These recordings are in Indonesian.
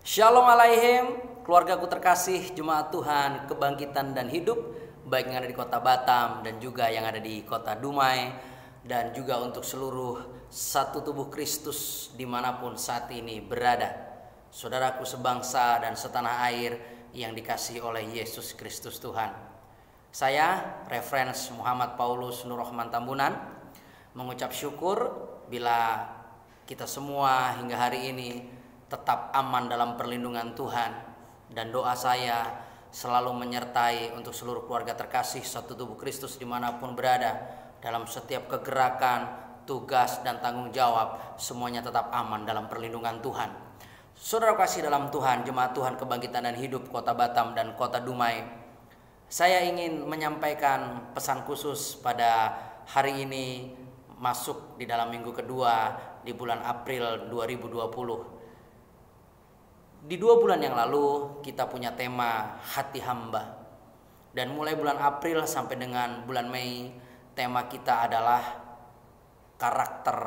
Shalom alaihim, keluargaku terkasih, jemaat Tuhan, kebangkitan dan hidup, baik yang ada di kota Batam dan juga yang ada di kota Dumai, dan juga untuk seluruh satu tubuh Kristus dimanapun saat ini berada. Saudaraku sebangsa dan setanah air yang dikasihi oleh Yesus Kristus Tuhan. Saya, Referens Muhammad Paulus Nur Rahman Tambunan, mengucap syukur bila kita semua hingga hari ini tetap aman dalam perlindungan Tuhan, dan doa saya selalu menyertai untuk seluruh keluarga terkasih satu tubuh Kristus dimanapun berada, dalam setiap kegerakan, tugas dan tanggung jawab, semuanya tetap aman dalam perlindungan Tuhan. Saudara kasih dalam Tuhan, jemaat Tuhan kebangkitan dan hidup kota Batam dan kota Dumai, saya ingin menyampaikan pesan khusus pada hari ini, masuk di dalam minggu kedua di bulan April 2020. Di 2 bulan yang lalu kita punya tema hati hamba, dan mulai bulan April sampai dengan bulan Mei tema kita adalah karakter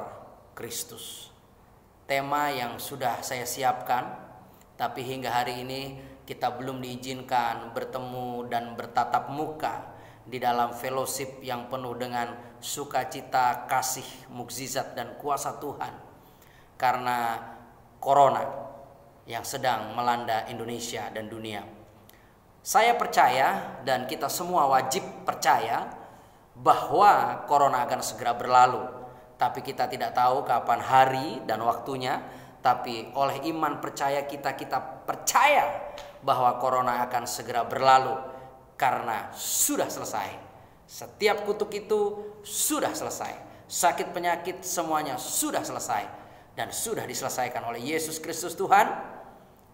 Kristus. Tema yang sudah saya siapkan, tapi hingga hari ini kita belum diizinkan bertemu dan bertatap muka di dalam fellowship yang penuh dengan sukacita, kasih, mukjizat dan kuasa Tuhan karena corona yang sedang melanda Indonesia dan dunia. Saya percaya dan kita semua wajib percaya bahwa corona akan segera berlalu. Tapi kita tidak tahu kapan hari dan waktunya. Tapi oleh iman percaya kita percaya bahwa corona akan segera berlalu karena sudah selesai. Setiap kutuk itu sudah selesai. Sakit penyakit semuanya sudah selesai dan sudah diselesaikan oleh Yesus Kristus Tuhan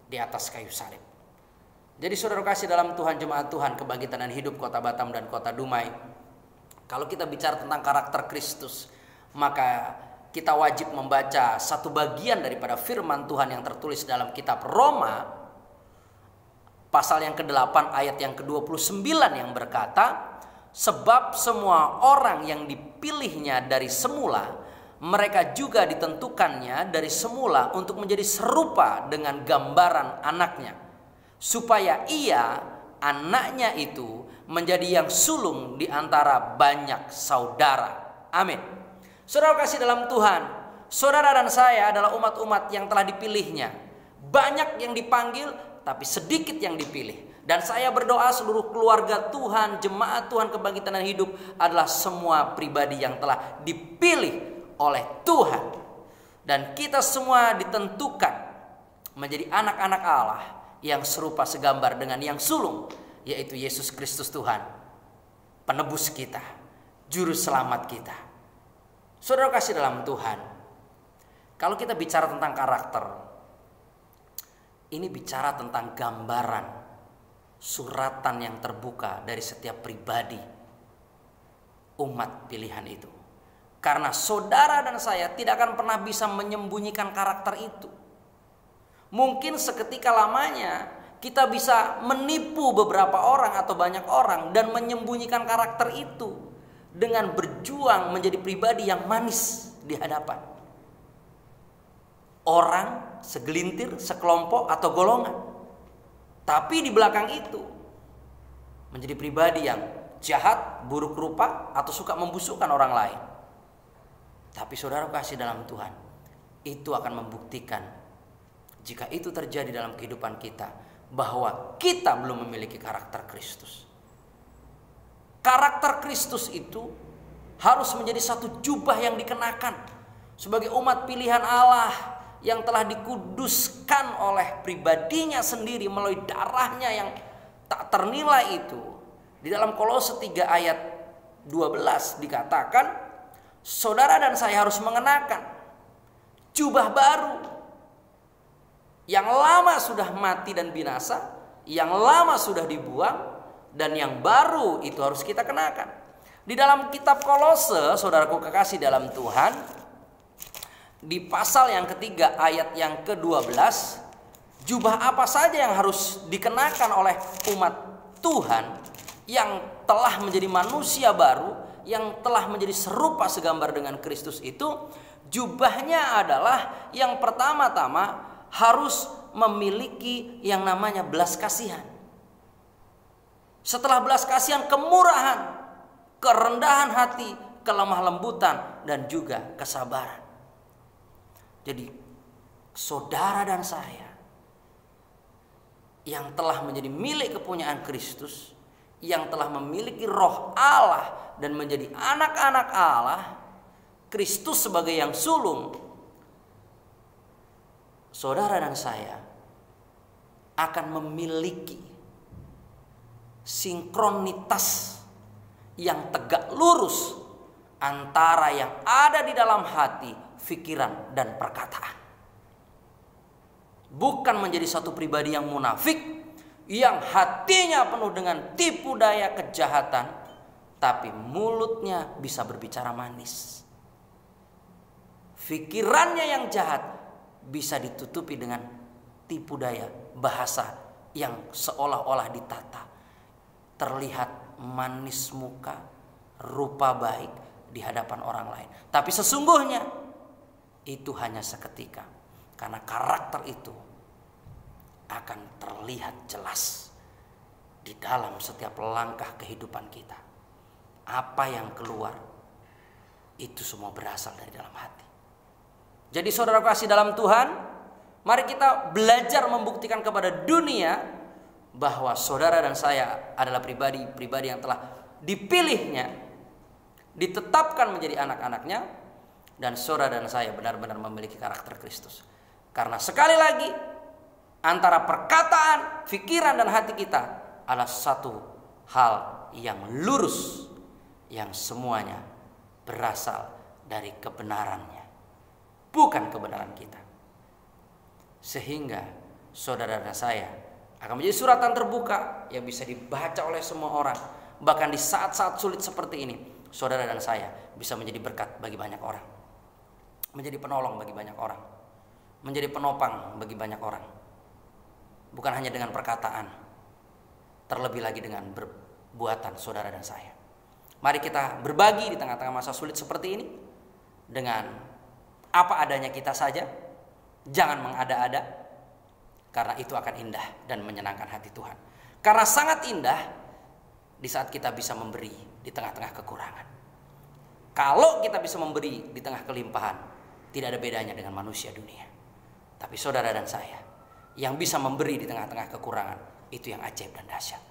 di atas kayu salib. Jadi saudara kasih dalam Tuhan, jemaat Tuhan kebangkitan dan hidup kota Batam dan kota Dumai, kalau kita bicara tentang karakter Kristus, maka kita wajib membaca satu bagian daripada firman Tuhan yang tertulis dalam kitab Roma pasal yang ke-8 ayat yang ke-29 yang berkata, sebab semua orang yang dipilihnya dari semula, mereka juga ditentukannya dari semula untuk menjadi serupa dengan gambaran anaknya, supaya ia, anaknya itu, menjadi yang sulung di antara banyak saudara. Amin. Saudara kasih dalam Tuhan, saudara dan saya adalah umat-umat yang telah dipilihnya. Banyak yang dipanggil, tapi sedikit yang dipilih. Dan saya berdoa seluruh keluarga Tuhan, jemaat Tuhan kebangkitan dan hidup adalah semua pribadi yang telah dipilih oleh Tuhan, dan kita semua ditentukan menjadi anak-anak Allah yang serupa segambar dengan yang sulung, yaitu Yesus Kristus Tuhan, penebus kita, juru selamat kita. Saudara kasih dalam Tuhan, kalau kita bicara tentang karakter, ini bicara tentang gambaran, suratan yang terbuka dari setiap pribadi umat pilihan itu. Karena saudara dan saya tidak akan pernah bisa menyembunyikan karakter itu. Mungkin seketika lamanya kita bisa menipu beberapa orang atau banyak orang dan menyembunyikan karakter itu dengan berjuang menjadi pribadi yang manis di hadapan orang, segelintir, sekelompok atau golongan. Tapi di belakang itu menjadi pribadi yang jahat, buruk rupa, atau suka membusukkan orang lain. Tapi saudara kasih dalam Tuhan, itu akan membuktikan jika itu terjadi dalam kehidupan kita, bahwa kita belum memiliki karakter Kristus. Karakter Kristus itu harus menjadi satu jubah yang dikenakan sebagai umat pilihan Allah yang telah dikuduskan oleh pribadinya sendiri melalui darahnya yang tak ternilai itu. Di dalam Kolose 3 ayat 12 dikatakan, saudara dan saya harus mengenakan jubah baru. Yang lama sudah mati dan binasa, yang lama sudah dibuang, dan yang baru itu harus kita kenakan. Di dalam kitab Kolose, saudaraku kekasih dalam Tuhan, di pasal yang ketiga ayat yang ke-12, jubah apa saja yang harus dikenakan oleh umat Tuhan yang telah menjadi manusia baru, yang telah menjadi serupa segambar dengan Kristus itu, jubahnya adalah yang pertama-tama harus memiliki yang namanya belas kasihan. Setelah belas kasihan, kemurahan, kerendahan hati, kelemah lembutan, dan juga kesabaran. Jadi saudara dan saya yang telah menjadi milik kepunyaan Kristus, yang telah memiliki roh Allah dan menjadi anak-anak Allah, Kristus sebagai yang sulung, saudara dan saya akan memiliki sinkronitas yang tegak lurus antara yang ada di dalam hati, pikiran, dan perkataan. Bukan menjadi satu pribadi yang munafik, yang hatinya penuh dengan tipu daya kejahatan, tapi mulutnya bisa berbicara manis. Pikirannya yang jahat bisa ditutupi dengan tipu daya bahasa yang seolah-olah ditata. Terlihat manis muka, rupa baik di hadapan orang lain. Tapi sesungguhnya itu hanya seketika. Karena karakter itu akan terlihat jelas di dalam setiap langkah kehidupan kita. Apa yang keluar itu semua berasal dari dalam hati. Jadi saudara kasih dalam Tuhan, mari kita belajar membuktikan kepada dunia bahwa saudara dan saya adalah pribadi yang telah dipilihnya, ditetapkan menjadi anak-anaknya, dan saudara dan saya benar-benar memiliki karakter Kristus. Karena sekali lagi, antara perkataan, pikiran, dan hati kita adalah satu hal yang lurus, yang semuanya berasal dari kebenarannya, bukan kebenaran kita. Sehingga saudara dan saya akan menjadi suratan terbuka yang bisa dibaca oleh semua orang. Bahkan di saat-saat sulit seperti ini, saudara dan saya bisa menjadi berkat bagi banyak orang, menjadi penolong bagi banyak orang, menjadi penopang bagi banyak orang. Bukan hanya dengan perkataan, terlebih lagi dengan perbuatan saudara dan saya. Mari kita berbagi di tengah-tengah masa sulit seperti ini dengan apa adanya kita saja. Jangan mengada-ada, karena itu akan indah dan menyenangkan hati Tuhan. Karena sangat indah di saat kita bisa memberi di tengah-tengah kekurangan. Kalau kita bisa memberi di tengah kelimpahan, tidak ada bedanya dengan manusia dunia. Tapi saudara dan saya yang bisa memberi di tengah-tengah kekurangan, itu yang ajaib dan dahsyat.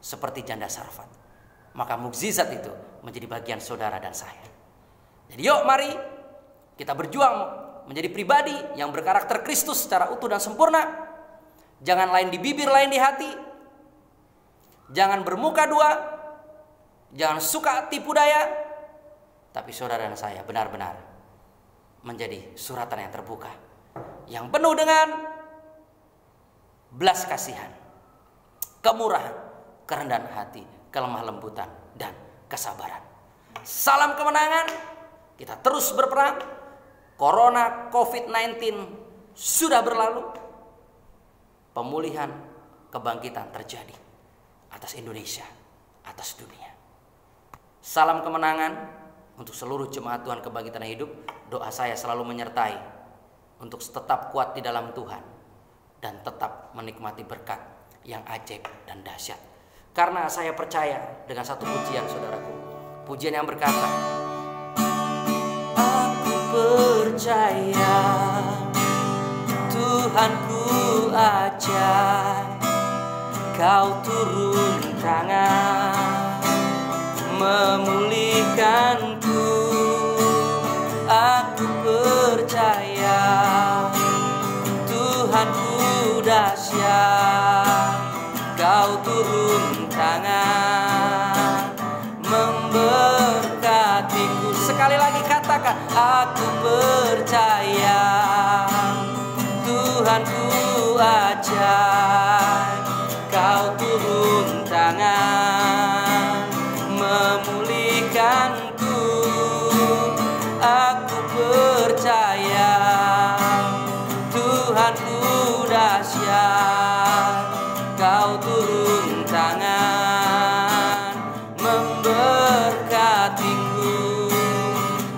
Seperti janda Sarfat. Maka mukjizat itu menjadi bagian saudara dan saya. Jadi yuk mari kita berjuang menjadi pribadi yang berkarakter Kristus secara utuh dan sempurna. Jangan lain di bibir, lain di hati. Jangan bermuka dua. Jangan suka tipu daya. Tapi saudara dan saya benar-benar menjadi suratan yang terbuka, yang penuh dengan belas kasihan, kemurahan, kerendahan hati, kelemah lembutan, dan kesabaran. Salam kemenangan. Kita terus berperang. Corona COVID-19 sudah berlalu. Pemulihan, kebangkitan terjadi atas Indonesia, atas dunia. Salam kemenangan untuk seluruh jemaat Tuhan Kebangkitan Hidup. Doa saya selalu menyertai untuk tetap kuat di dalam Tuhan dan tetap menikmati berkat yang ajaib dan dahsyat. Karena saya percaya dengan satu pujian, saudaraku. Pujian yang berkata, aku percaya Tuhanku ajaib, kau turun tangan memulihkanku. Aku percaya Tuhanku dahsyat, kau turun tangan memberkatiku. Sekali lagi katakan, aku percaya Tuhanku ajaib, kau turun tangan memulihkanku. Aku percaya Tuhanku dahsyat, kau turun tangan memberkatiku.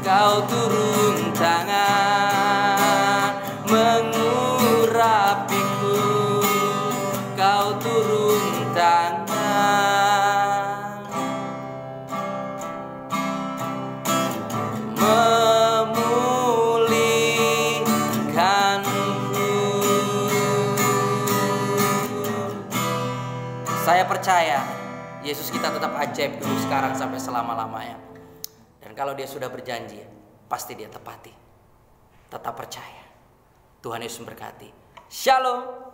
Kau turun tangan mengurapi apiku, kau turun tangan, memulihkanku. Saya percaya Yesus kita tetap ajaib dulu, sekarang, sampai selama-lamanya. Dan kalau dia sudah berjanji, pasti dia tepati. Tetap percaya. Tuhan Yesus memberkati. Shalom.